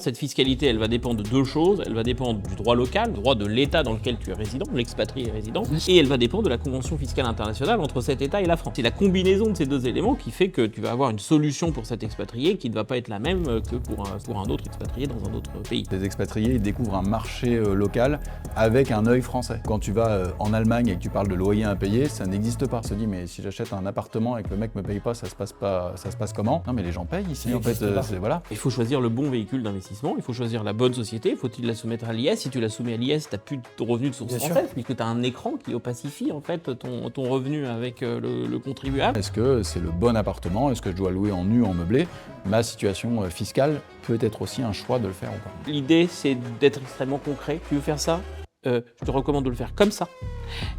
Cette fiscalité, elle va dépendre de deux choses. Elle va dépendre du droit local, le droit de l'État dans lequel tu es résident, l'expatrié résident, et elle va dépendre de la convention fiscale internationale entre cet État et la France. C'est la combinaison de ces deux éléments qui fait que tu vas avoir une solution pour cet expatrié qui ne va pas être la même que pour un autre expatrié dans un autre pays. Les expatriés, ils découvrent un marché local avec un œil français. Quand tu vas en Allemagne et que tu parles de loyer impayé, ça n'existe pas. On se dit, mais si j'achète un appartement et que le mec me paye pas, ça se passe comment? Non, mais les gens payent ici, en fait. Voilà. Il faut choisir le bon véhicule d'investissement. Il faut choisir la bonne société, faut-il la soumettre à l'IS? Si tu la soumets à l'IS, tu n'as plus de revenus de source française, puisque tu as un écran qui opacifie en fait ton revenu avec le contribuable. Est-ce que c'est le bon appartement? Est-ce que je dois louer en nu, en meublé? Ma situation fiscale peut être aussi un choix de le faire ou pas. L'idée, c'est d'être extrêmement concret. Tu veux faire ça? Je te recommande de le faire comme ça.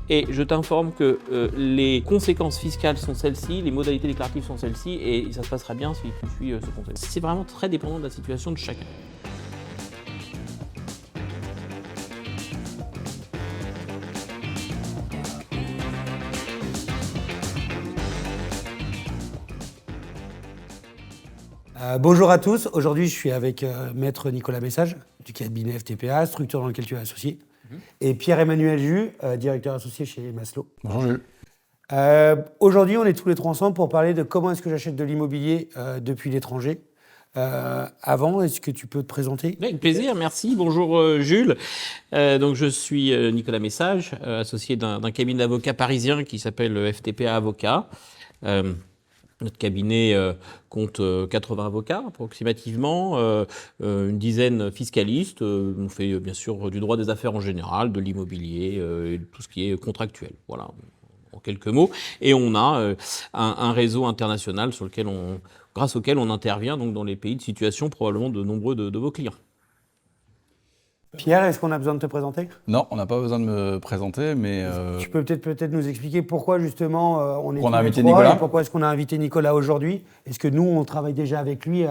Et je t'informe que les conséquences fiscales sont celles-ci, les modalités déclaratives sont celles-ci, et ça se passera bien si tu suis ce conseil. C'est vraiment très dépendant de la situation de chacun. Bonjour à tous, aujourd'hui je suis avec Maître Nicolas Message du cabinet FTPA, structure dans laquelle tu es associé, et Pierre-Emmanuel Jus, directeur associé chez Maslow. Bonjour Jules. Aujourd'hui on est tous les trois ensemble pour parler de comment est-ce que j'achète de l'immobilier depuis l'étranger. Avant, est-ce que tu peux te présenter? Avec plaisir, merci. Bonjour Jules. Donc je suis Nicolas Message, associé d'un cabinet d'avocats parisien qui s'appelle FTPA Avocats. Notre cabinet compte 80 avocats approximativement, une dizaine fiscalistes. On fait bien sûr du droit des affaires en général, de l'immobilier, tout ce qui est contractuel. Voilà, en quelques mots. Et on a un réseau international grâce auquel on intervient donc, dans les pays de situation probablement de nombreux de vos clients. Pierre, est-ce qu'on a besoin de te présenter? Non, on n'a pas besoin de me présenter, mais... Tu peux peut-être nous expliquer pourquoi justement on a invité Nicolas. Et pourquoi est-ce qu'on a invité Nicolas aujourd'hui? Est-ce que nous, on travaille déjà avec lui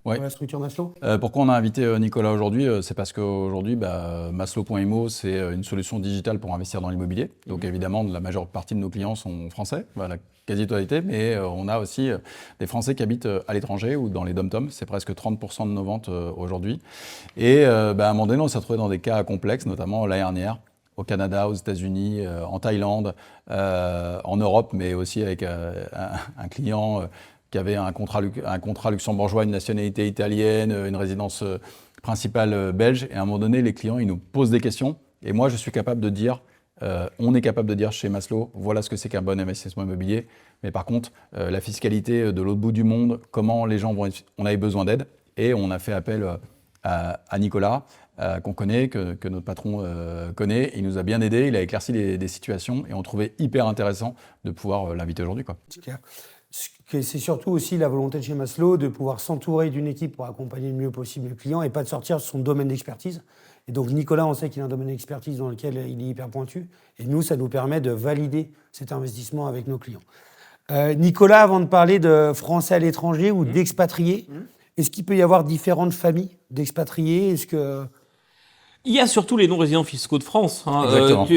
dans la structure Maslow? Pourquoi on a invité Nicolas aujourd'hui? C'est parce qu'aujourd'hui, Maslow.imo, c'est une solution digitale pour investir dans l'immobilier. Donc évidemment, la majeure partie de nos clients sont français, la quasi-totalité, mais on a aussi des Français qui habitent à l'étranger ou dans les dom-toms. C'est presque 30% de nos ventes aujourd'hui. Et à un moment donné, on s'est retrouvé dans des cas complexes, notamment l'année dernière, au Canada, aux États-Unis, en Thaïlande, en Europe, mais aussi avec un client qui avait un contrat luxembourgeois, une nationalité italienne, une résidence principale belge. Et à un moment donné, les clients, ils nous posent des questions. Et moi, je suis capable de dire, on est capable de dire chez Maslow, voilà ce que c'est qu'un bon investissement immobilier. Mais par contre, la fiscalité de l'autre bout du monde, comment les gens on avait besoin d'aide. Et on a fait appel à Nicolas, qu'on connaît, que notre patron connaît. Il nous a bien aidé, il a éclairci des situations et on trouvait hyper intéressant de pouvoir l'inviter aujourd'hui, quoi. C'est clair. C'est surtout aussi la volonté de chez Maslow de pouvoir s'entourer d'une équipe pour accompagner le mieux possible le client et pas de sortir de son domaine d'expertise. Et donc Nicolas, on sait qu'il a un domaine d'expertise dans lequel il est hyper pointu. Et nous, ça nous permet de valider cet investissement avec nos clients. Nicolas, avant de parler de Français à l'étranger ou d'expatriés, est-ce qu'il peut y avoir différentes familles d'expatriés? Est-ce que... Il y a surtout les non-résidents fiscaux de France. Exactement.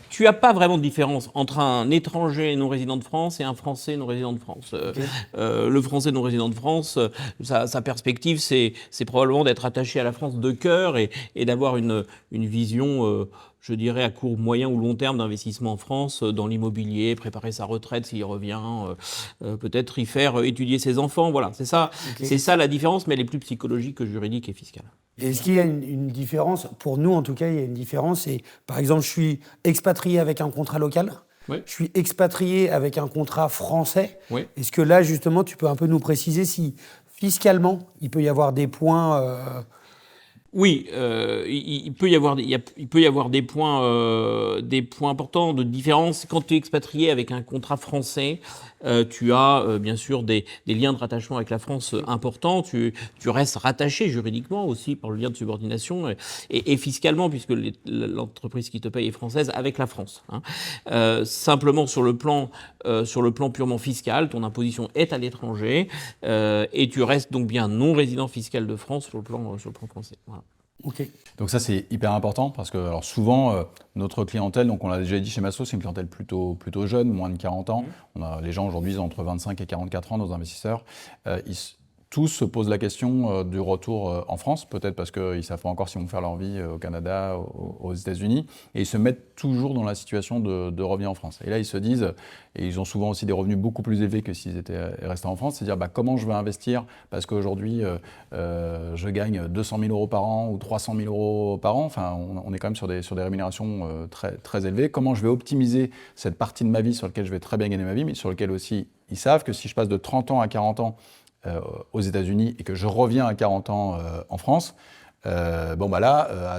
Tu as pas vraiment de différence entre un étranger non résident de France et un Français non résident de France. Okay. Le Français non résident de France, sa perspective, c'est probablement d'être attaché à la France de cœur et d'avoir une vision, je dirais, à court, moyen ou long terme d'investissement en France, dans l'immobilier, préparer sa retraite s'il revient, peut-être y faire étudier ses enfants. Voilà, c'est ça, c'est ça la différence, mais elle est plus psychologique que juridique et fiscale. Est-ce qu'il y a une différence? Pour nous, en tout cas, il y a une différence. Et, par exemple, je suis expatrié avec un contrat local. Oui. Je suis expatrié avec un contrat français. Oui. Est-ce que là, justement, tu peux un peu nous préciser si, fiscalement, il peut y avoir des points... Oui, il peut y avoir des points importants de différence. Quand tu es expatrié avec un contrat français, tu as bien sûr des liens de rattachement avec la France importants. Tu restes rattaché juridiquement aussi par le lien de subordination et fiscalement puisque l'entreprise qui te paye est française avec la France. Simplement sur le plan purement fiscal, ton imposition est à l'étranger et tu restes donc bien non résident fiscal de France sur le plan français. Voilà. Ok. Donc ça, c'est hyper important parce que alors souvent, notre clientèle, donc on l'a déjà dit chez Maslow, c'est une clientèle plutôt jeune, moins de 40 ans. Les gens aujourd'hui, ils ont entre 25 et 44 ans, nos investisseurs. Tous se posent la question du retour en France, peut-être parce qu'ils ne savent pas encore s'ils vont faire leur vie au Canada, aux États-Unis, et ils se mettent toujours dans la situation de revenir en France. Et là, ils se disent, et ils ont souvent aussi des revenus beaucoup plus élevés que s'ils étaient restés en France, c'est dire comment je vais investir, parce qu'aujourd'hui, je gagne 200 000 euros par an ou 300 000 euros par an, enfin, on est quand même sur des rémunérations très, très élevées. Comment je vais optimiser cette partie de ma vie sur laquelle je vais très bien gagner ma vie, mais sur laquelle aussi, ils savent que si je passe de 30 ans à 40 ans, aux États-Unis et que je reviens à 40 ans en France, à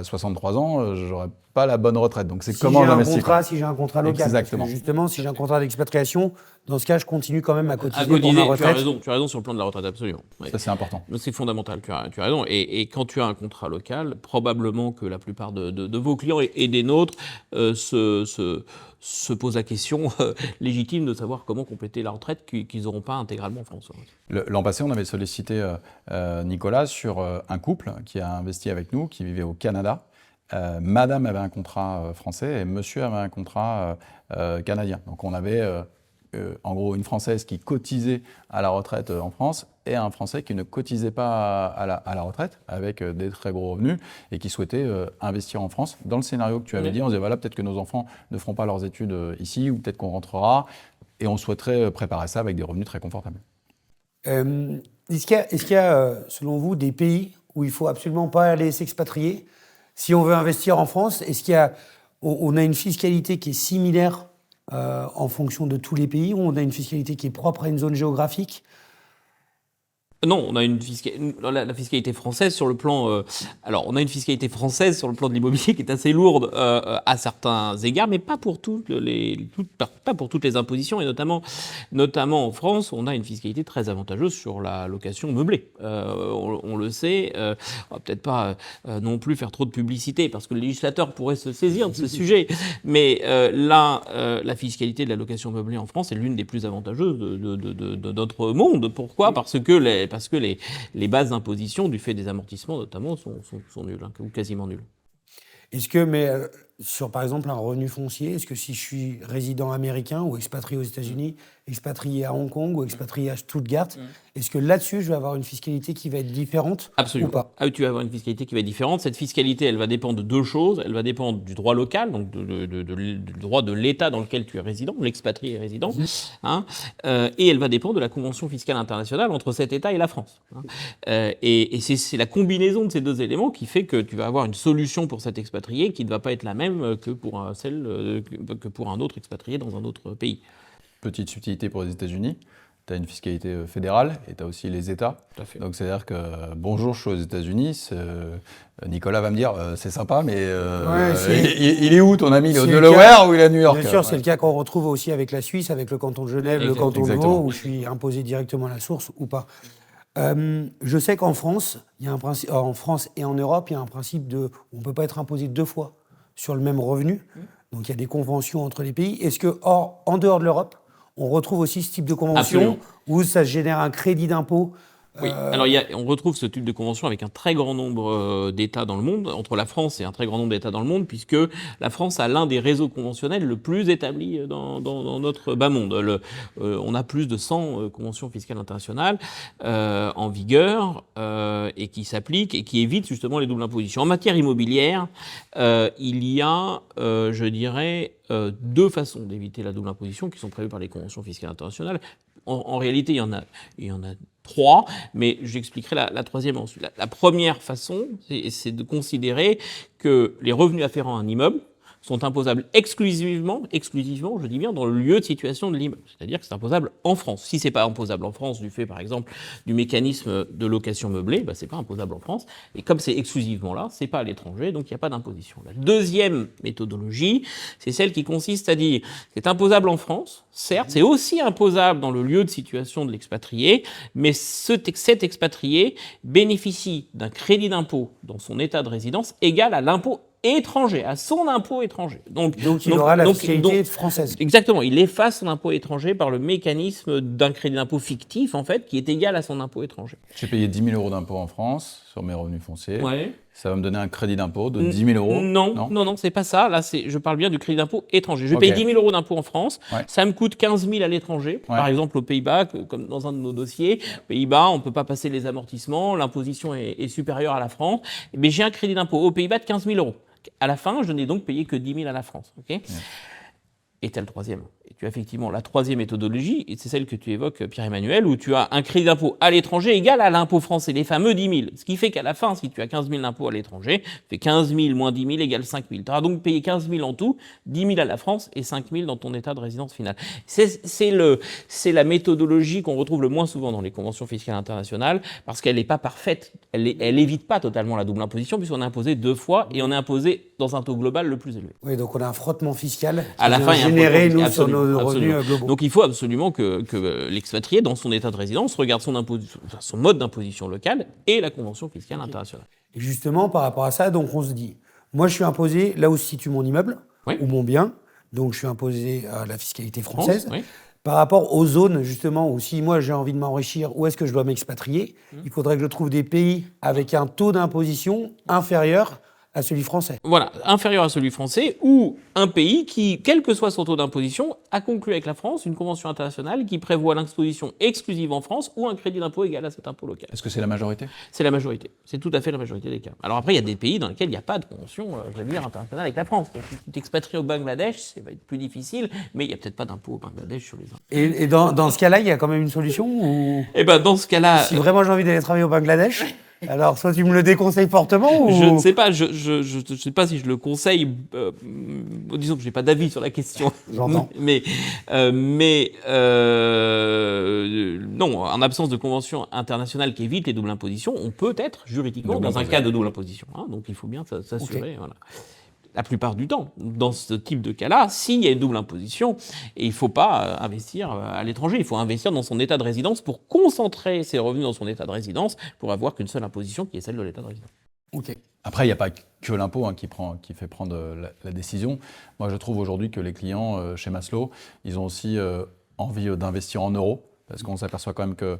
63 ans, j'aurais pas la bonne retraite. Donc c'est comment j'investis. Si j'ai un contrat local. Exactement. Parce que justement, si j'ai un contrat d'expatriation, dans ce cas, je continue quand même à cotiser pour ma retraite. Tu as raison sur le plan de la retraite, absolument. Ouais. Ça, c'est important. C'est fondamental, tu as raison. Et quand tu as un contrat local, probablement que la plupart de vos clients et des nôtres se posent la question légitime de savoir comment compléter la retraite qu'ils n'auront pas intégralement en France. L'an passé, on avait sollicité Nicolas sur un couple qui a investi avec nous, qui vivait au Canada. Madame avait un contrat français et monsieur avait un contrat canadien. Donc on avait en gros une Française qui cotisait à la retraite en France et un Français qui ne cotisait pas à la retraite avec des très gros revenus et qui souhaitait investir en France. Dans le scénario que tu avais dit, on disait voilà, peut-être que nos enfants ne feront pas leurs études ici ou peut-être qu'on rentrera et on souhaiterait préparer ça avec des revenus très confortables. Est-ce qu'il y a, selon vous, des pays où il ne faut absolument pas aller s'expatrier si on veut investir en France? Est-ce qu'on a une fiscalité qui est similaire en fonction de tous les pays, ou on a une fiscalité qui est propre à une zone géographique? Non, on a la fiscalité française sur le plan. Alors, on a une fiscalité française sur le plan de l'immobilier qui est assez lourde à certains égards, mais pas pour toutes les impositions, et notamment en France, on a une fiscalité très avantageuse sur la location meublée. On le sait. On va peut-être pas non plus faire trop de publicité parce que le législateur pourrait se saisir de ce sujet, mais la fiscalité de la location meublée en France est l'une des plus avantageuses de notre monde. Pourquoi ? Parce que les bases d'imposition, du fait des amortissements notamment, sont nulles, ou quasiment nulles. Est-ce que, sur par exemple un revenu foncier, est-ce que si je suis résident américain ou expatrié aux États-Unis, expatrié à Hong Kong ou expatrié à Stuttgart, est-ce que là-dessus je vais avoir une fiscalité qui va être différente? Absolument. Ou pas? Tu vas avoir une fiscalité qui va être différente. Cette fiscalité, elle va dépendre de deux choses. Elle va dépendre du droit local, donc du droit de l'État dans lequel tu es résident, l'expatrié est résident, et elle va dépendre de la convention fiscale internationale entre cet État et la France. Et c'est la combinaison de ces deux éléments qui fait que tu vas avoir une solution pour cet expatrié qui ne va pas être la même que pour un autre expatrié dans un autre pays. Petite subtilité pour les États-Unis, tu as une fiscalité fédérale et tu as aussi les États. Tout à fait. Donc c'est-à-dire que bonjour, je suis aux États-Unis, Nicolas va me dire c'est sympa, mais il est où ton ami? Il est au Delaware ou il est à New York? Bien sûr, c'est le cas qu'on retrouve aussi avec la Suisse, avec le canton de Genève, le canton de Vaud, où je suis imposé directement à la source ou pas. Je sais qu'en France, il y a un principe, en France et en Europe, il y a un principe on ne peut pas être imposé deux fois sur le même revenu. Donc il y a des conventions entre les pays. Est-ce que, en dehors de l'Europe, on retrouve aussi ce type de convention où ça génère un crédit d'impôt? Oui, alors on retrouve ce type de convention avec un très grand nombre d'États dans le monde, entre la France et un très grand nombre d'États dans le monde, puisque la France a l'un des réseaux conventionnels le plus établi dans notre bas monde. On a plus de 100 conventions fiscales internationales en vigueur et qui s'appliquent et qui évitent justement les doubles impositions. En matière immobilière, il y a, je dirais, deux façons d'éviter la double imposition qui sont prévues par les conventions fiscales internationales. En réalité, il y en a trois, mais j'expliquerai la troisième ensuite. La première façon, c'est de considérer que les revenus afférents à un immeuble sont imposables exclusivement, je dis bien, dans le lieu de situation de l'immeuble. C'est-à-dire que c'est imposable en France. Si c'est pas imposable en France, du fait, par exemple, du mécanisme de location meublée, c'est pas imposable en France. Et comme c'est exclusivement là, c'est pas à l'étranger, donc il n'y a pas d'imposition. La deuxième méthodologie, c'est celle qui consiste à dire, c'est imposable en France, certes, c'est aussi imposable dans le lieu de situation de l'expatrié, mais cet expatrié bénéficie d'un crédit d'impôt dans son état de résidence égal à l'impôt étranger, à son impôt étranger. Donc il aura la fiscalité française. Exactement, il efface son impôt étranger par le mécanisme d'un crédit d'impôt fictif, en fait, qui est égal à son impôt étranger. J'ai payé 10 000 euros d'impôt en France sur mes revenus fonciers. Ouais. Ça va me donner un crédit d'impôt de 10 000 euros? Non, c'est pas ça. Là, je parle bien du crédit d'impôt étranger. Je Ok. paye 10 000 euros d'impôt en France. Ouais. Ça me coûte 15 000 à l'étranger. Ouais. Par exemple, aux Pays-Bas, comme dans un de nos dossiers. Aux Pays-Bas, on peut pas passer les amortissements. L'imposition est supérieure à la France. Mais j'ai un crédit d'impôt aux Pays-Bas de 15 000 euros. À la fin, je n'ai donc payé que 10 000 à la France. Okay. Et tu as le troisième. Et tu as effectivement la troisième méthodologie, et c'est celle que tu évoques, Pierre-Emmanuel, où tu as un crédit d'impôt à l'étranger égal à l'impôt français, les fameux 10 000. Ce qui fait qu'à la fin, si tu as 15 000 d'impôt à l'étranger, fait 15 000 moins 10 000 égale 5 000. Tu auras donc payé 15 000 en tout, 10 000 à la France et 5 000 dans ton état de résidence finale. C'est la méthodologie qu'on retrouve le moins souvent dans les conventions fiscales internationales, parce qu'elle n'est pas parfaite. Elle évite pas totalement la double imposition, puisqu'on est imposé 2 fois, et on est imposé dans un taux global le plus élevé. Oui, donc on a un frottement fiscal À la fin, il y a un généré, frottement nous, fiscal, sur nos revenus globaux. Donc il faut absolument que l'expatrié, dans son état de résidence, regarde son mode d'imposition locale et la convention fiscale internationale. Et justement, par rapport à ça, donc on se dit, moi je suis imposé là où se situe mon immeuble ou mon bien, donc je suis imposé à la fiscalité française. Oui. Par rapport aux zones, justement, où si moi j'ai envie de m'enrichir, où est-ce que je dois m'expatrier, il faudrait que je trouve des pays avec un taux d'imposition inférieur à celui français. Voilà, inférieur à celui français, ou un pays qui, quel que soit son taux d'imposition, a conclu avec la France une convention internationale qui prévoit l'imposition exclusive en France ou un crédit d'impôt égal à cet impôt local. Est-ce que c'est la majorité? C'est la majorité. C'est tout à fait la majorité des cas. Alors après, il y a des pays dans lesquels il n'y a pas de convention internationale avec la France. Donc, si tu t'expatries au Bangladesh, ça va être plus difficile, mais il n'y a peut-être pas d'impôt au Bangladesh sur les impôts. Et dans ce cas-là, il y a quand même une solution ou... Eh ben, dans ce cas-là... Si vraiment j'ai envie d'aller travailler au Bangladesh, alors soit tu me le déconseilles fortement ou... Je ne sais pas, je sais pas si je le conseille, disons que je n'ai pas d'avis sur la question. J'entends. Mais non, en absence de convention internationale qui évite les doubles impositions, on peut être juridiquement dans un cas de double imposition. Hein, donc il faut bien s'assurer. Okay. Voilà. La plupart du temps, dans ce type de cas-là, s'il y a une double imposition, et il ne faut pas investir à l'étranger, il faut investir dans son état de résidence pour concentrer ses revenus dans son état de résidence pour avoir qu'une seule imposition qui est celle de l'état de résidence. Ok. Après, il n'y a pas que l'impôt qui fait prendre la décision. Moi, je trouve aujourd'hui que les clients chez Maslow, ils ont aussi envie d'investir en euros, parce qu'on s'aperçoit quand même que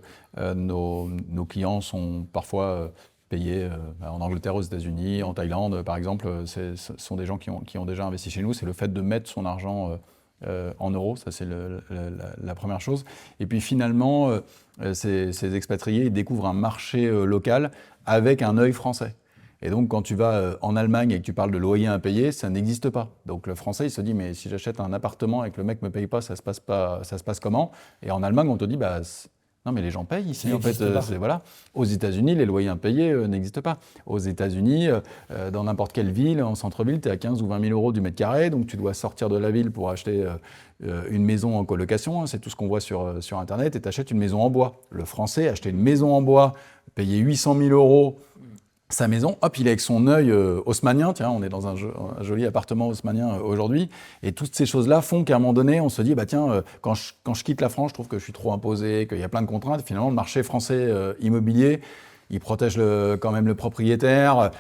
nos clients sont parfois payés en Angleterre, aux États-Unis, en Thaïlande, par exemple. Ce sont des gens qui ont déjà investi chez nous. C'est le fait de mettre son argent en euros, ça c'est la première chose. Et puis finalement, ces expatriés ils découvrent un marché local avec un œil français. Et donc, quand tu vas en Allemagne et que tu parles de loyer impayé, ça n'existe pas. Donc, le Français, il se dit, mais si j'achète un appartement et que le mec ne me paye pas, ça se passe comment? Et en Allemagne, on te dit, bah, non, mais les gens payent ici. En fait, voilà. Aux États-Unis, les loyers impayés n'existent pas. Aux États-Unis, dans n'importe quelle ville, en centre-ville, tu es à 15 ou 20 000 euros du mètre carré, donc tu dois sortir de la ville pour acheter une maison en colocation. Hein, c'est tout ce qu'on voit sur Internet, et tu achètes une maison en bois. Le Français, acheter une maison en bois, payer 800 000 euros sa maison, hop, il est avec son œil haussmannien, tiens, on est dans un joli appartement haussmannien aujourd'hui, et toutes ces choses-là font qu'à un moment donné, on se dit, bah tiens, quand je quitte la France, je trouve que je suis trop imposé, qu'il y a plein de contraintes. Finalement, le marché français immobilier, il protège quand même le propriétaire,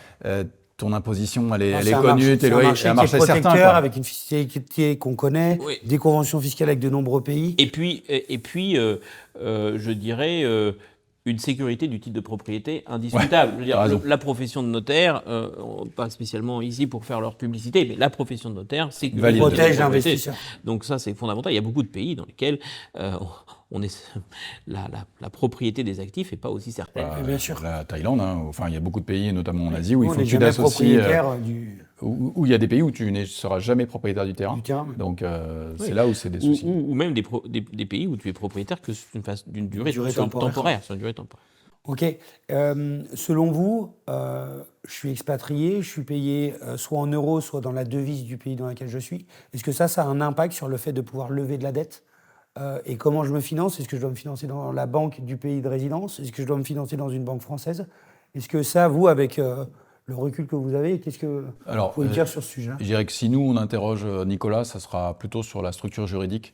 ton imposition, elle est connue, tes loyers, c'est un marché qui est protecteur, avec une fiscalité qu'on connaît, oui. Des conventions fiscales avec de nombreux pays. Et puis je dirais... une sécurité du titre de propriété indiscutable. Ouais, je veux dire, la profession de notaire, pas spécialement ici pour faire leur publicité, mais la profession de notaire sécurise protège l'investisseur. Donc ça, c'est fondamental. Il y a beaucoup de pays dans lesquels la propriété des actifs n'est pas aussi certaine. Bien sûr. La Thaïlande, hein, enfin, il y a beaucoup de pays, notamment en Asie, où il faut que tu t'associes. Où il y a des pays où tu ne seras jamais propriétaire du terrain. Donc c'est là où c'est des soucis. Ou même des pays où tu es propriétaire que d'une durée temporaire. Sur une durée temporaire. Ok. Selon vous, je suis expatrié, je suis payé soit en euros, soit dans la devise du pays dans lequel je suis. Est-ce que ça a un impact sur le fait de pouvoir lever de la dette ? Et comment je me finance? Est-ce que je dois me financer dans la banque du pays de résidence? Est-ce que je dois me financer dans une banque française? Est-ce que ça, vous, avec le recul que vous avez, qu'est-ce que vous pouvez dire sur ce sujet-là? Je dirais que si nous, on interroge Nicolas, ça sera plutôt sur la structure juridique,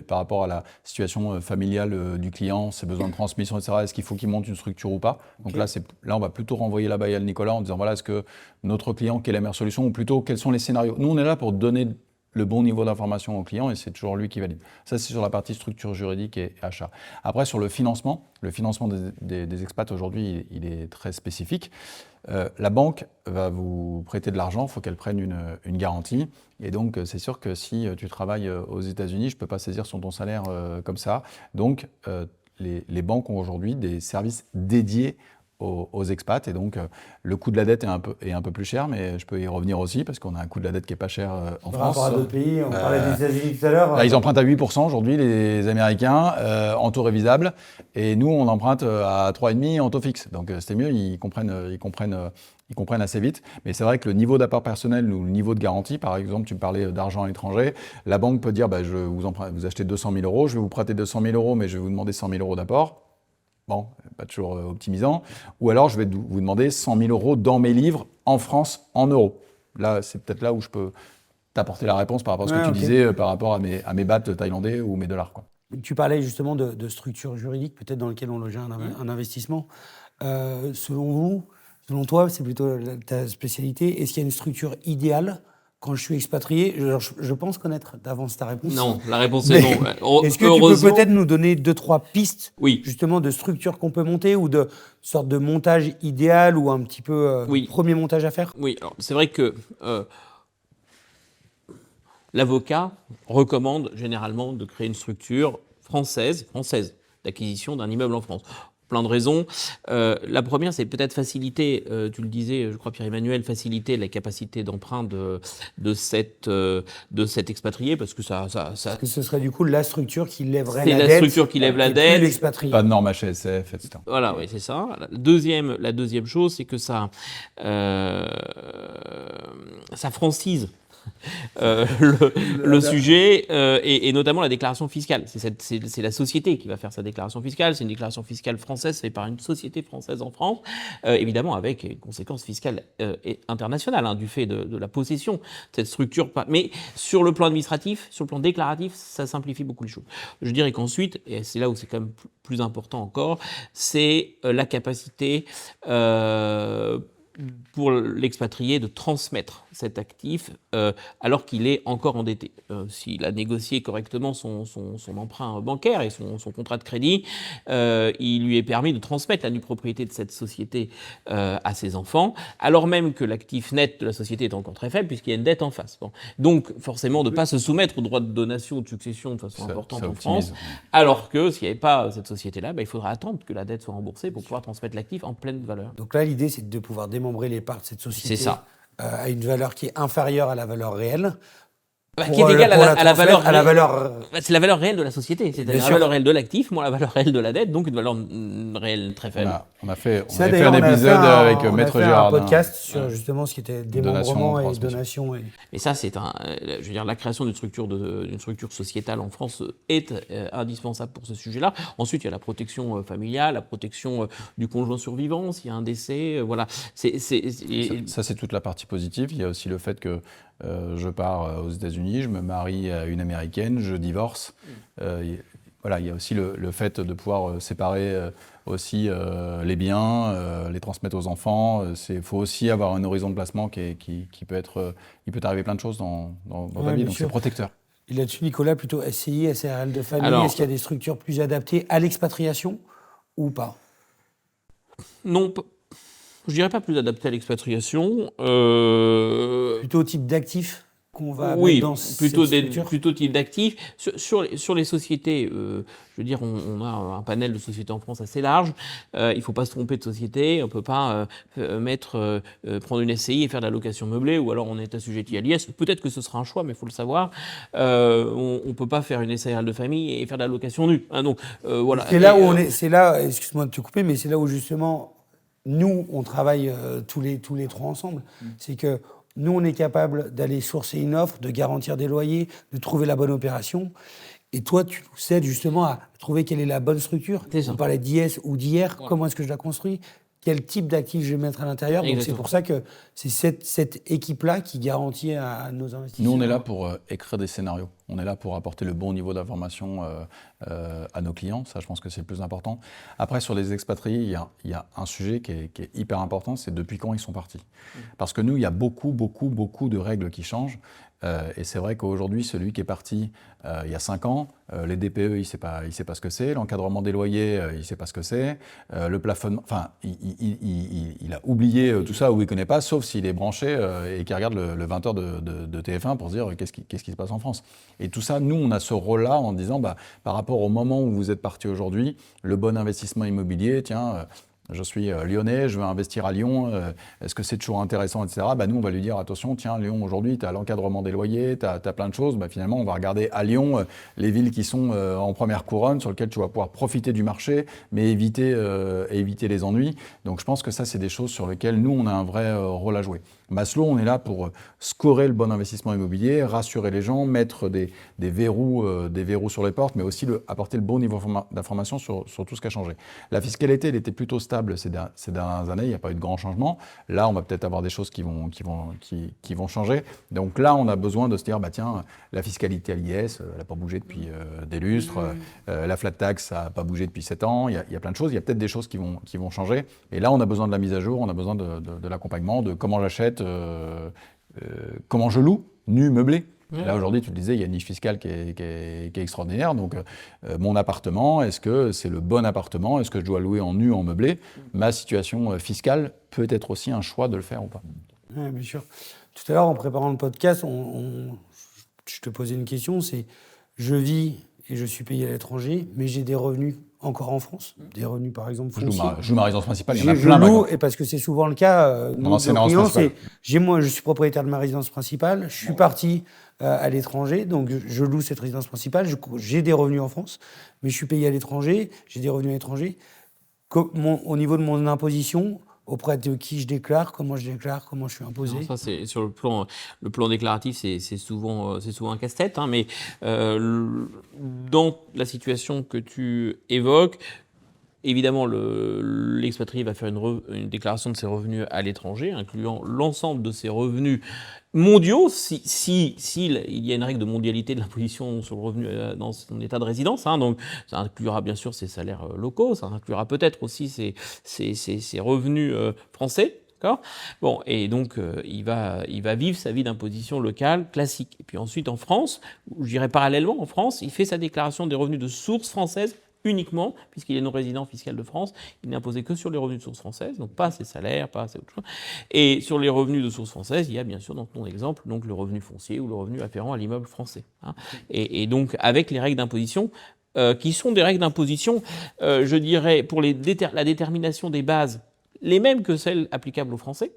par rapport à la situation familiale du client, ses besoins de transmission, etc. Est-ce qu'il faut qu'il monte une structure ou pas? Donc là, on va plutôt renvoyer la balle à Nicolas en disant, voilà, est-ce que notre client, quelle est la meilleure solution? Ou plutôt, quels sont les scénarios? Nous, on est là pour donner le bon niveau d'information au client et c'est toujours lui qui valide. Ça, c'est sur la partie structure juridique et achat. Après, sur le financement des expats aujourd'hui, il est très spécifique. La banque va vous prêter de l'argent, il faut qu'elle prenne une garantie. Et donc, c'est sûr que si tu travailles aux États-Unis, je ne peux pas saisir sur ton salaire comme ça. Donc, les banques ont aujourd'hui des services dédiés aux expats et donc le coût de la dette est un peu plus cher, mais je peux y revenir aussi parce qu'on a un coût de la dette qui est pas cher en Par France. rapport à d'autres pays, on parlait des États-Unis tout à l'heure. Là, ils empruntent à 8% aujourd'hui, les Américains, en taux révisable, et nous on emprunte à 3,5% en taux fixe. Donc c'était mieux, ils comprennent assez vite. Mais c'est vrai que le niveau d'apport personnel ou le niveau de garantie, par exemple, tu me parlais d'argent à l'étranger, la banque peut dire vous achetez 200 000 euros, je vais vous prêter 200 000 euros, mais je vais vous demander 100 000 euros d'apport. Bon, pas toujours optimisant. Ou alors, je vais vous demander 100 000 euros dans mes livres en France, en euros. Là, c'est peut-être là où je peux t'apporter la réponse par rapport à ce que tu disais, par rapport à mes bahts thaïlandais ou mes dollars, quoi. Tu parlais justement de structures juridiques, peut-être dans lesquelles on logeait un investissement. Selon toi, c'est plutôt ta spécialité. Est-ce qu'il y a une structure idéale quand je suis expatrié? Je pense connaître d'avance ta réponse. Non, la réponse est non. Est-ce que tu peux peut-être nous donner 2-3 pistes Oui. justement de structures qu'on peut monter ou de sorte de montage idéal ou un petit peu premier montage à faire? Oui, alors c'est vrai que l'avocat recommande généralement de créer une structure française d'acquisition d'un immeuble en France. Plein de raisons. La première, c'est peut-être faciliter, tu le disais, je crois Pierre-Emmanuel, faciliter la capacité d'emprunt de cet expatrié, parce que ça. Parce que ce serait du coup la structure qui lèverait la dette. C'est la structure qui lève la dette. L'expatrié. Pas de normes HSF, etc. Voilà, oui, c'est ça. La deuxième chose, c'est que ça francise le sujet et notamment la déclaration fiscale. C'est la société qui va faire sa déclaration fiscale. C'est une déclaration fiscale française faite par une société française en France, évidemment avec une conséquence fiscale et internationale du fait de la possession de cette structure. Mais sur le plan administratif, sur le plan déclaratif, ça simplifie beaucoup les choses. Je dirais qu'ensuite, et c'est là où c'est quand même plus important encore, c'est la capacité pour l'expatrié de transmettre cet actif alors qu'il est encore endetté. S'il a négocié correctement son emprunt bancaire et son contrat de crédit, il lui est permis de transmettre la nue propriété de cette société à ses enfants, alors même que l'actif net de la société est encore très faible puisqu'il y a une dette en face. Bon. Donc forcément de ne pas se soumettre aux droits de donation ou de succession de façon importante en France, alors que s'il n'y avait pas cette société-là, il faudra attendre que la dette soit remboursée pour pouvoir transmettre l'actif en pleine valeur. Donc là, l'idée, c'est de pouvoir démembrer les parts de cette société. C'est ça. À une valeur qui est inférieure à la valeur réelle. Qui est égale à la valeur réelle. C'est la valeur réelle de la société, c'est-à-dire la valeur réelle de l'actif, moins la valeur réelle de la dette, donc une valeur réelle très faible. On avait fait un épisode avec Maître Gérard. Un podcast sur justement ce qui était démembrement et donation. Et ça, c'est je veux dire, la création d'une structure sociétale en France est indispensable pour ce sujet-là. Ensuite, il y a la protection familiale, la protection du conjoint survivant, s'il y a un décès, voilà. Ça, c'est toute la partie positive. Il y a aussi le fait que je pars aux États-Unis, je me marie à une Américaine, je divorce. Voilà, il y a aussi le fait de pouvoir séparer aussi les biens, les transmettre aux enfants. Il faut aussi avoir un horizon de placement qui peut être... il peut arriver plein de choses dans ta vie, donc c'est protecteur. Et là-dessus, Nicolas, plutôt SCI, SARL de famille, est-ce qu'il y a des structures plus adaptées à l'expatriation ou pas? Non, je dirais pas plus adapté à l'expatriation. Plutôt au type d'actifs qu'on va mettre dans cette structure. Plutôt type d'actifs. Sur les sociétés, je veux dire, on a un panel de sociétés en France assez large. Il ne faut pas se tromper de société. On ne peut pas prendre une SCI et faire de la location meublée, ou alors on est assujetti à l'IS. Peut-être que ce sera un choix, mais il faut le savoir. On ne peut pas faire une SARL de famille et faire de la location nue. Donc, voilà. C'est là, excuse-moi de te couper, mais c'est là où justement... Nous, on travaille tous les trois ensemble. C'est que nous, on est capable d'aller sourcer une offre, de garantir des loyers, de trouver la bonne opération. Et toi, tu nous aides justement à trouver quelle est la bonne structure. On parlait d'IS ou d'IR. Ouais. Comment est-ce que je la construis? Quel type d'actifs je vais mettre à l'intérieur? Donc c'est pour ça que c'est cette équipe-là qui garantit à nos investisseurs. Nous, on est là pour écrire des scénarios. On est là pour apporter le bon niveau d'information à nos clients. Ça, je pense que c'est le plus important. Après, sur les expatriés, il y a un sujet qui est hyper important, c'est depuis quand ils sont partis. Parce que nous, il y a beaucoup de règles qui changent. Et c'est vrai qu'aujourd'hui, celui qui est parti il y a 5 ans, les DPE, il ne sait pas ce que c'est, l'encadrement des loyers, il ne sait pas ce que c'est, le plafonnement, enfin, il a oublié tout ça ou il ne connaît pas, sauf s'il est branché et qu'il regarde le 20h de TF1 pour se dire qu'est-ce qui se passe en France. Et tout ça, nous, on a ce rôle-là en disant, par rapport au moment où vous êtes parti aujourd'hui, le bon investissement immobilier, tiens... Je suis lyonnais, je veux investir à Lyon, est-ce que c'est toujours intéressant, etc. Nous, on va lui dire, attention, tiens, Lyon, aujourd'hui, tu as l'encadrement des loyers, tu as plein de choses. Finalement, on va regarder à Lyon les villes qui sont en première couronne, sur lesquelles tu vas pouvoir profiter du marché, mais éviter les ennuis. Donc, je pense que ça, c'est des choses sur lesquelles nous, on a un vrai rôle à jouer. Maslow, on est là pour scorer le bon investissement immobilier, rassurer les gens, mettre des verrous sur les portes, mais aussi apporter le bon niveau d'information sur tout ce qui a changé. La fiscalité, elle était plutôt stable ces dernières années, il n'y a pas eu de grands changements. Là, on va peut-être avoir des choses qui vont changer. Donc là, on a besoin de se dire, tiens, la fiscalité à l'IS, elle n'a pas bougé depuis des lustres, la flat tax, ça n'a pas bougé depuis 7 ans, il y a plein de choses, il y a peut-être des choses qui vont changer. Et là, on a besoin de la mise à jour, on a besoin de l'accompagnement, de comment j'achète, comment je loue, nu, meublé. Ouais. Là, aujourd'hui, tu le disais, il y a une niche fiscale qui est extraordinaire. Donc, mon appartement, est-ce que c'est le bon appartement? Est-ce que je dois louer en nu, en meublé? Ma situation fiscale peut être aussi un choix de le faire ou pas. Oui, bien sûr. Tout à l'heure, en préparant le podcast, je te posais une question, c'est je vis et je suis payé à l'étranger, mais j'ai des revenus encore en France, des revenus par exemple fonciers. Je loue ma résidence principale, il y en a plein. Je loue, et parce que c'est souvent le cas, nos clients, je suis propriétaire de ma résidence principale, je suis parti à l'étranger, donc je loue cette résidence principale, j'ai des revenus en France, mais je suis payé à l'étranger, j'ai des revenus à l'étranger. Au niveau de mon imposition, auprès de qui je déclare, comment je suis imposé. Non, ça, c'est sur le plan déclaratif, c'est souvent un casse-tête, hein, mais dans la situation que tu évoques, évidemment, l'expatrié va faire une déclaration de ses revenus à l'étranger, incluant l'ensemble de ses revenus mondiaux, s'il y a une règle de mondialité de l'imposition sur le revenu dans son état de résidence. Donc, ça inclura bien sûr ses salaires locaux, ça inclura peut-être aussi ses revenus français. D'accord ? Bon, et donc il va vivre sa vie d'imposition locale classique. Et puis ensuite, en France, ou je dirais parallèlement en France, il fait sa déclaration des revenus de source française uniquement, puisqu'il est non-résident fiscal de France, il n'est imposé que sur les revenus de source française, donc pas ses salaires, pas ses autres choses. Et sur les revenus de source française, il y a bien sûr dans ton exemple donc le revenu foncier ou le revenu afférent à l'immeuble français. Et donc avec les règles d'imposition, qui sont des règles d'imposition, je dirais, pour la détermination des bases, les mêmes que celles applicables aux Français,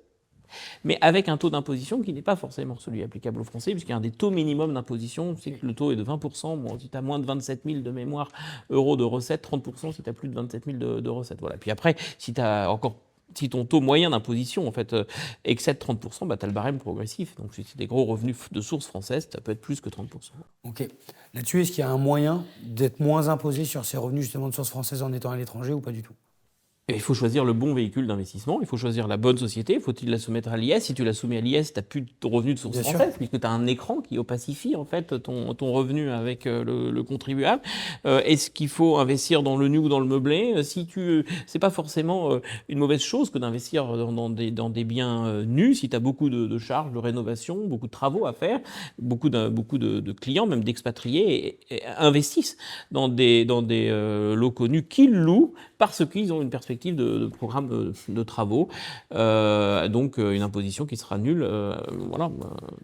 mais avec un taux d'imposition qui n'est pas forcément celui applicable aux Français, puisqu'il y a un des taux minimums d'imposition, c'est que le taux est de 20%, bon, si tu as moins de 27 000 de mémoire euros de recettes, 30% si tu as plus de 27 000 de recettes. Voilà. Puis après, si ton taux moyen d'imposition en fait, excède 30%, tu as le barème progressif. Donc si c'est des gros revenus de source française, ça peut être plus que 30%. Ok. Là-dessus, est-ce qu'il y a un moyen d'être moins imposé sur ces revenus justement de source française en étant à l'étranger ou pas du tout ? Il faut choisir le bon véhicule d'investissement, il faut choisir la bonne société, faut-il la soumettre à l'IS? Si tu la soumets à l'IS, tu n'as plus de revenus de source française, puisque tu as un écran qui opacifie en fait, ton revenu avec le contribuable. Est-ce qu'il faut investir dans le nu ou dans le meublé? C'est pas forcément une mauvaise chose que d'investir dans des biens nus, si tu as beaucoup de charges de rénovation, beaucoup de travaux à faire, beaucoup de clients, même d'expatriés, investissent dans des locaux nus qu'ils louent parce qu'ils ont une perspective de programme de travaux, donc une imposition qui sera nulle. Voilà.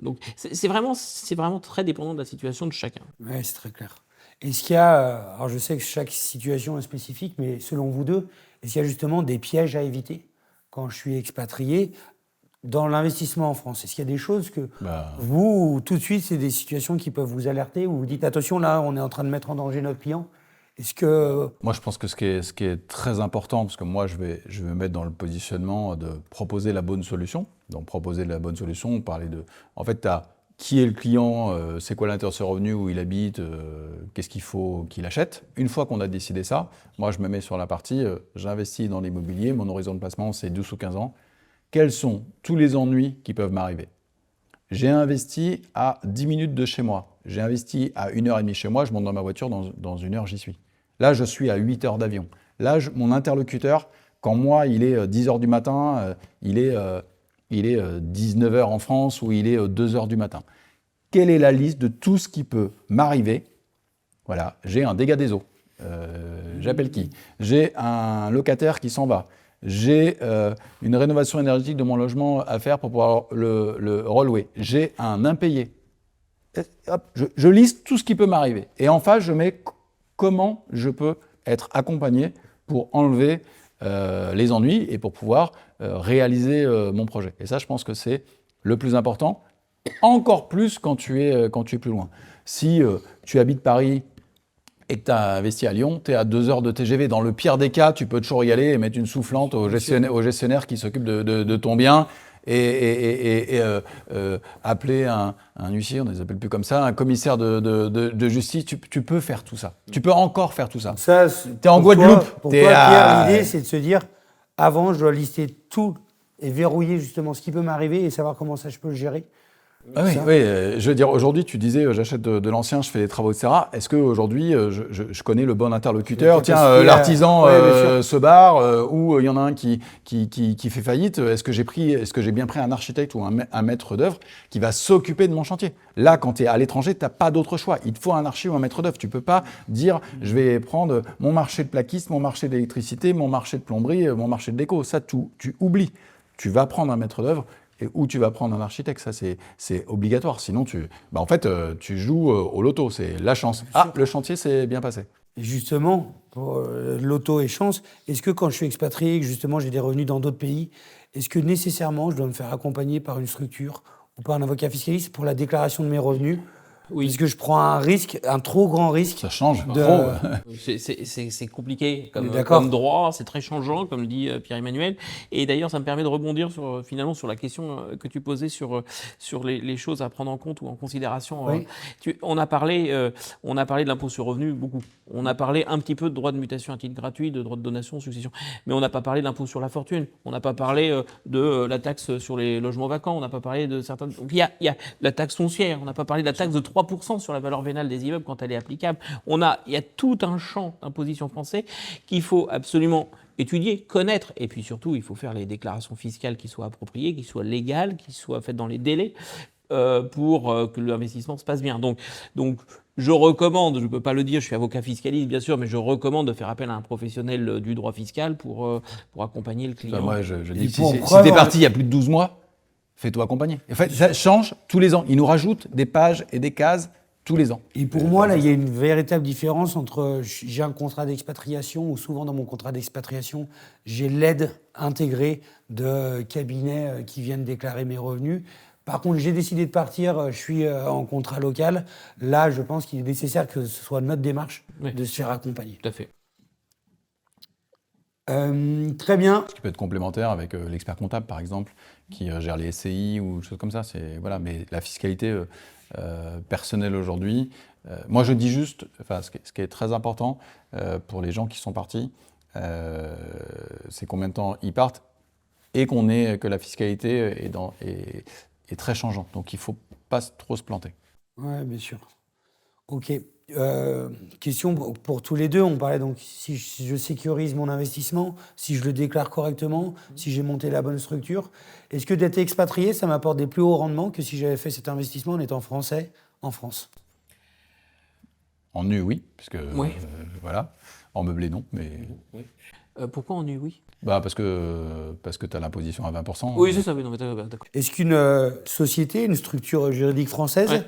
Donc c'est vraiment très dépendant de la situation de chacun. Oui, c'est très clair. Est-ce qu'il y a, alors je sais que chaque situation est spécifique, mais selon vous deux, est-ce qu'il y a justement des pièges à éviter quand je suis expatrié dans l'investissement en France? Est-ce qu'il y a des choses que vous, tout de suite, c'est des situations qui peuvent vous alerter, où vous dites attention, là, on est en train de mettre en danger notre client? Est-ce que... Moi, je pense que ce qui est très important, parce que moi, je vais me mettre dans le positionnement de proposer la bonne solution. Donc, proposer la bonne solution, on parlait de... En fait, tu as qui est le client, c'est quoi l'intérêt de ses revenus, où il habite, qu'est-ce qu'il faut qu'il achète. Une fois qu'on a décidé ça, moi, je me mets sur la partie, j'investis dans l'immobilier, mon horizon de placement, c'est 12 ou 15 ans. Quels sont tous les ennuis qui peuvent m'arriver ? J'ai investi à 10 minutes de chez moi. J'ai investi à 1h30 chez moi, je monte dans ma voiture, dans 1 heure, j'y suis. Là, je suis à 8 heures d'avion. Là, mon interlocuteur, quand moi, il est 10 heures du matin, il est 19 heures en France ou il est 2 heures du matin. Quelle est la liste de tout ce qui peut m'arriver? Voilà, j'ai un dégât des eaux. J'appelle qui? J'ai un locataire qui s'en va. J'ai une rénovation énergétique de mon logement à faire pour pouvoir le relouer. J'ai un impayé. Hop, je liste tout ce qui peut m'arriver. Et en face, je mets comment je peux être accompagné pour enlever les ennuis et pour pouvoir réaliser mon projet. Et ça, je pense que c'est le plus important, encore plus quand tu es plus loin. Si tu habites Paris et que tu as investi à Lyon, tu es à 2 heures de TGV. Dans le pire des cas, tu peux toujours y aller et mettre une soufflante au gestionnaire qui s'occupe de ton bien et appeler un huissier, on ne les appelle plus comme ça, un commissaire de justice. Tu peux faire tout ça. Tu peux encore faire tout ça. Tu es en Guadeloupe. Pour toi, Pierre, l'idée, c'est de se dire, avant, je dois lister tout et verrouiller justement ce qui peut m'arriver et savoir comment ça je peux le gérer. Ah oui, je veux dire, aujourd'hui, tu disais, j'achète de l'ancien, je fais des travaux, etc. Est-ce qu'aujourd'hui, je connais le bon interlocuteur? Tiens, l'artisan se barre, ou il y en a un qui fait faillite. Est-ce que j'ai bien pris un architecte ou un maître d'œuvre qui va s'occuper de mon chantier? Là, quand tu es à l'étranger, tu n'as pas d'autre choix. Il te faut un archi ou un maître d'œuvre. Tu ne peux pas dire, je vais prendre mon marché de plaquiste, mon marché d'électricité, mon marché de plomberie, mon marché de déco. Ça, tu oublies. Tu vas prendre un maître d'œuvre ou tu vas prendre un architecte, ça c'est obligatoire. Sinon, tu joues au loto, c'est la chance. Ah, le chantier s'est bien passé. Et justement, pour loto et chance, est-ce que quand je suis expatrié, que justement j'ai des revenus dans d'autres pays, est-ce que nécessairement je dois me faire accompagner par une structure ou par un avocat fiscaliste pour la déclaration de mes revenus? Oui. Est-ce que je prends un risque, un trop grand risque? Ça change. C'est compliqué comme droit, c'est très changeant, comme le dit Pierre-Emmanuel. Et d'ailleurs, ça me permet de rebondir finalement sur la question que tu posais sur les choses à prendre en compte ou en considération. Oui. On a parlé de l'impôt sur revenu beaucoup. On a parlé un petit peu de droit de mutation à titre gratuit, de droit de donation, succession. Mais on n'a pas parlé d'impôt sur la fortune. On n'a pas parlé de la taxe sur les logements vacants. On n'a pas parlé de certains. Donc il y a la taxe foncière. On n'a pas parlé de la taxe de 3% sur la valeur vénale des immeubles quand elle est applicable. Il y a tout un champ d'imposition français qu'il faut absolument étudier, connaître, et puis surtout, il faut faire les déclarations fiscales qui soient appropriées, qui soient légales, qui soient faites dans les délais pour que l'investissement se passe bien. Donc, je recommande, je ne peux pas le dire, je suis avocat fiscaliste bien sûr, mais je recommande de faire appel à un professionnel du droit fiscal pour accompagner le client. Moi, je dis que si tu es parti il y a plus de 12 mois, fais-toi accompagner. En fait, ça change tous les ans. Ils nous rajoutent des pages et des cases tous les ans. Et pour moi, là, il y a une véritable différence entre j'ai un contrat d'expatriation où souvent dans mon contrat d'expatriation, j'ai l'aide intégrée de cabinets qui viennent déclarer mes revenus. Par contre, j'ai décidé de partir, je suis en contrat local. Là, je pense qu'il est nécessaire que ce soit notre démarche de se faire accompagner. Tout à fait. Très bien. Ce qui peut être complémentaire avec l'expert comptable, par exemple, qui gère les SCI ou des choses comme ça. Mais la fiscalité personnelle aujourd'hui, moi je dis juste, ce qui est très important pour les gens qui sont partis, c'est combien de temps ils partent et que la fiscalité est très changeante. Donc il ne faut pas trop se planter. Oui, bien sûr. Ok. Question pour tous les deux. On parlait donc si je sécurise mon investissement, si je le déclare correctement, si j'ai monté la bonne structure. Est-ce que d'être expatrié, ça m'apporte des plus hauts rendements que si j'avais fait cet investissement en étant français en France? En nu, oui, puisque voilà. En meublé, non, mais. Oui. Pourquoi en nu, oui? Parce que tu as l'imposition à 20%. Oui, c'est ça. Oui, non, mais d'accord. Est-ce qu'une société, une structure juridique française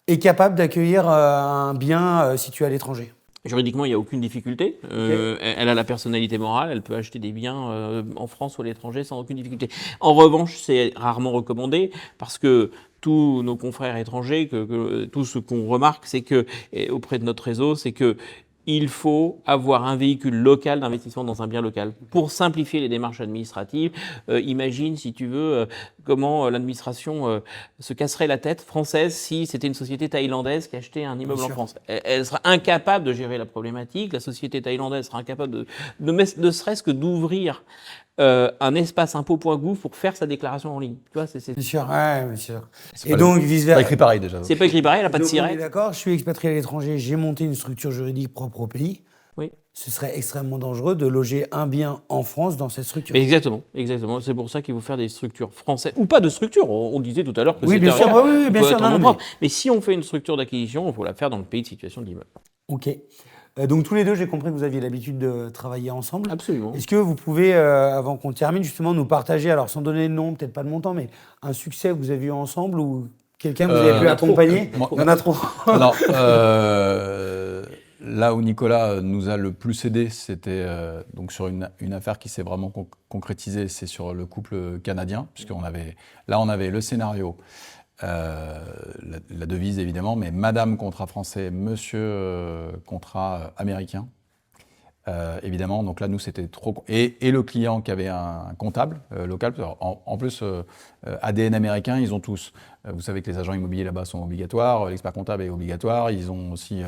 est capable d'accueillir un bien situé à l'étranger? Juridiquement, il n'y a aucune difficulté. Elle a la personnalité morale, elle peut acheter des biens en France ou à l'étranger sans aucune difficulté. En revanche, c'est rarement recommandé parce que tous nos confrères étrangers, tout ce qu'on remarque, c'est que, auprès de notre réseau, c'est que il faut avoir un véhicule local d'investissement dans un bien local. Pour simplifier les démarches administratives, imagine, si tu veux, comment l'administration se casserait la tête française si c'était une société thaïlandaise qui achetait un immeuble en France. Elle sera incapable de gérer la problématique. La société thaïlandaise sera incapable ne serait-ce que d'ouvrir un espace impôt.gouv pour faire sa déclaration en ligne. Tu vois, Bien sûr, ouais, bien sûr. Et donc, c'est pas écrit pareil déjà. C'est pas écrit pareil, elle n'a pas de siret. On est d'accord, je suis expatrié à l'étranger, j'ai monté une structure juridique propre au pays. Oui. Ce serait extrêmement dangereux de loger un bien en France dans cette structure. Mais exactement. C'est pour ça qu'il faut faire des structures françaises ou pas de structure. On disait tout à l'heure que oui, c'était bien sûr, oui, bien sûr. Mais si on fait une structure d'acquisition, il faut la faire dans le pays de situation de l'immeuble. Ok. Donc tous les deux, j'ai compris que vous aviez l'habitude de travailler ensemble. Absolument. Est-ce que vous pouvez, avant qu'on termine, justement nous partager, alors sans donner de nom, peut-être pas de montant, mais un succès que vous avez eu ensemble ou quelqu'un que vous avez pu accompagner? Il y en a trop. Non, là où Nicolas nous a le plus aidé, c'était donc sur une affaire qui s'est vraiment concrétisée, c'est sur le couple canadien, puisqu'on avait le scénario, la devise évidemment, mais Madame contrat français, Monsieur contrat américain. Évidemment, donc là, nous, c'était trop... Et le client qui avait un comptable local, en plus, ADN américain, ils ont tous. Vous savez que les agents immobiliers là-bas sont obligatoires, l'expert comptable est obligatoire, ils ont aussi,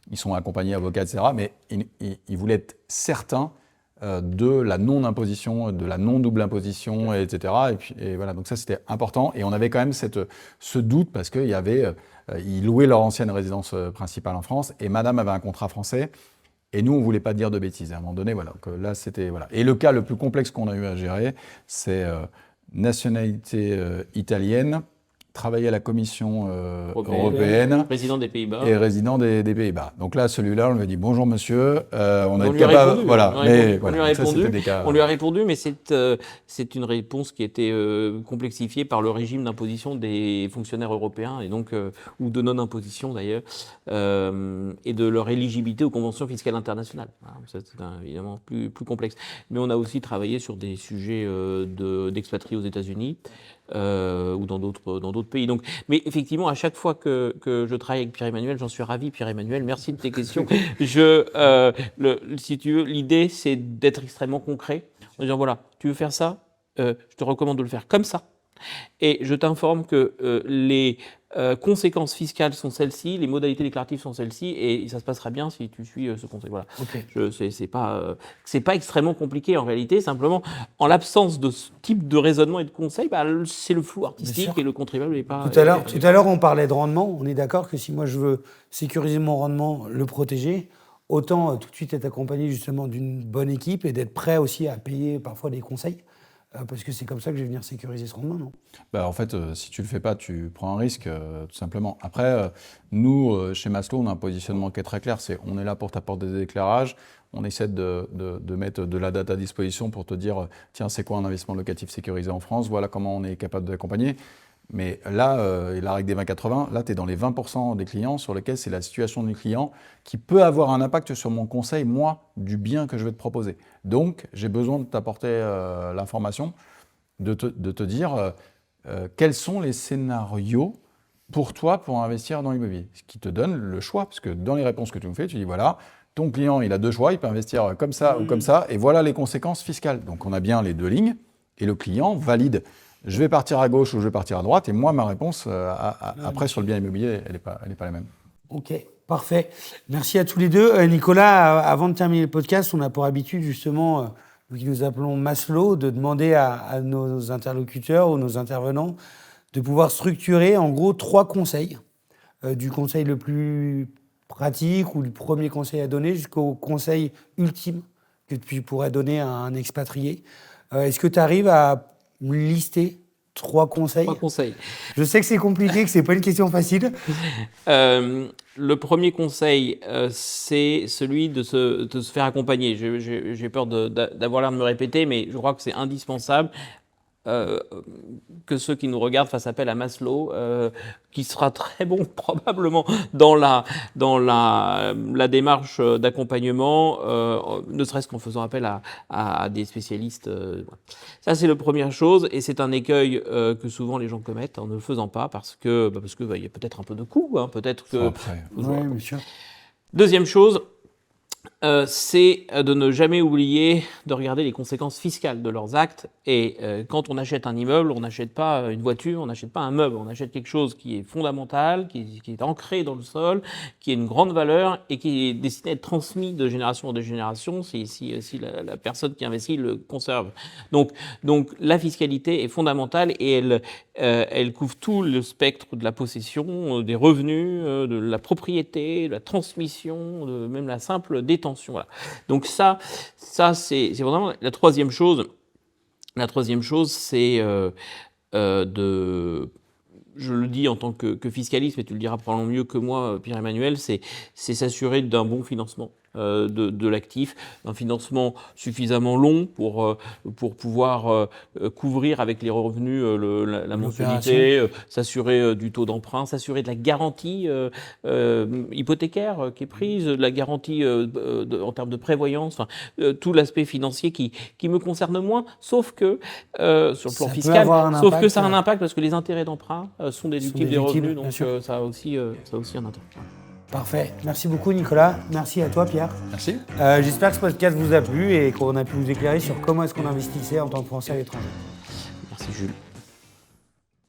ils sont accompagnés avocats, etc. Mais ils voulaient être certains de la non-imposition, de la non-double imposition, etc. Et voilà, donc ça, c'était important. Et on avait quand même ce doute parce qu'il y avait... ils louaient leur ancienne résidence principale en France et Madame avait un contrat français. Et nous, on ne voulait pas dire de bêtises. À un moment donné, voilà. Donc, là, c'était... Voilà. Et le cas le plus complexe qu'on a eu à gérer, c'est nationalité italienne, travailler à la Commission européenne. Résident des Pays-Bas. Et résident des Pays-Bas. Donc là, celui-là, on lui a dit « Bonjour, monsieur, on a été capable... » Voilà. On lui a répondu, mais c'est une réponse qui était complexifiée par le régime d'imposition des fonctionnaires européens, et donc, ou de non-imposition d'ailleurs, et de leur éligibilité aux conventions fiscales internationales. Voilà, ça, c'est évidemment plus complexe. Mais on a aussi travaillé sur des sujets d'expatriés aux États-Unis, ou dans d'autres pays. Donc, mais effectivement, à chaque fois que je travaille avec Pierre-Emmanuel, j'en suis ravi, Pierre-Emmanuel, merci de tes questions. Si tu veux, l'idée, c'est d'être extrêmement concret, en disant, voilà, tu veux faire ça, je te recommande de le faire comme ça. Et je t'informe que les conséquences fiscales sont celles-ci, les modalités déclaratives sont celles-ci, et ça se passera bien si tu suis ce conseil. Voilà. Okay. C'est pas extrêmement compliqué en réalité. Simplement, en l'absence de ce type de raisonnement et de conseil, c'est le flou artistique et le contribuable n'est pas. Tout à l'heure, on parlait de rendement. On est d'accord que si moi je veux sécuriser mon rendement, le protéger, autant tout de suite être accompagné justement d'une bonne équipe et d'être prêt aussi à payer parfois des conseils. Parce que c'est comme ça que je vais venir sécuriser ce rendement, non? En fait, si tu le fais pas, tu prends un risque, tout simplement. Après, nous, chez Maslow, on a un positionnement qui est très clair. On est là pour t'apporter des éclairages. On essaie de mettre de la data à disposition pour te dire, tiens, c'est quoi un investissement locatif sécurisé en France? Voilà comment on est capable d'accompagner. Mais là, la règle des 20-80, là, tu es dans les 20% des clients sur lesquels c'est la situation du client qui peut avoir un impact sur mon conseil, moi, du bien que je vais te proposer. Donc, j'ai besoin de t'apporter l'information, de te dire quels sont les scénarios pour toi pour investir dans l'immobilier. Ce qui te donne le choix, parce que dans les réponses que tu me fais, tu dis, voilà, ton client, il a deux choix, il peut investir comme ça ou comme ça, et voilà les conséquences fiscales. Donc, on a bien les deux lignes, et le client valide. Je vais partir à gauche ou je vais partir à droite, et moi, ma réponse, après, sur le bien immobilier, elle n'est pas la même. Ok, parfait. Merci à tous les deux. Nicolas, avant de terminer le podcast, on a pour habitude, justement, qui nous appelons Maslow, de demander à nos interlocuteurs ou nos intervenants de pouvoir structurer, en gros, 3 conseils, du conseil le plus pratique ou le premier conseil à donner jusqu'au conseil ultime que tu pourrais donner à un expatrié. Est-ce que tu arrives à lister 3 conseils? 3 conseils. Je sais que c'est compliqué, que c'est pas une question facile. Le premier conseil, c'est celui de se faire accompagner. J'ai peur d'avoir l'air de me répéter, mais je crois que c'est indispensable que ceux qui nous regardent fassent appel à Maslow, qui sera très bon probablement dans la démarche d'accompagnement, ne serait-ce qu'en faisant appel à des spécialistes. Ça, c'est la première chose, et c'est un écueil que souvent les gens commettent en ne le faisant pas, parce que y a peut-être un peu de coût, peut-être que... Oui, bien sûr. Deuxième chose, c'est de ne jamais oublier de regarder les conséquences fiscales de leurs actes. Et quand on achète un immeuble, on n'achète pas une voiture, on n'achète pas un meuble, on achète quelque chose qui est fondamental, qui est ancré dans le sol, qui a une grande valeur et qui est destiné à être transmis de génération en génération si la personne qui investit le conserve. Donc la fiscalité est fondamentale et elle couvre tout le spectre de la possession, des revenus, de la propriété, de la transmission, de même la simple détention. Voilà. Donc ça c'est vraiment la troisième chose. La troisième chose, c'est je le dis en tant que fiscaliste, mais tu le diras probablement mieux que moi, Pierre-Emmanuel, c'est s'assurer d'un bon financement de l'actif, un financement suffisamment long pour pouvoir couvrir avec les revenus la mensualité, s'assurer du taux d'emprunt, s'assurer de la garantie hypothécaire qui est prise, de la garantie en termes de prévoyance, tout l'aspect financier qui me concerne moins, sauf que sur le plan fiscal, sauf que ça a un impact parce que les intérêts d'emprunt sont déductibles des revenus, donc ça a aussi un intérêt. Parfait. Merci beaucoup, Nicolas. Merci à toi, Pierre. Merci. J'espère que ce podcast vous a plu et qu'on a pu vous éclairer sur comment est-ce qu'on investissait en tant que Français à l'étranger. Merci, Jules.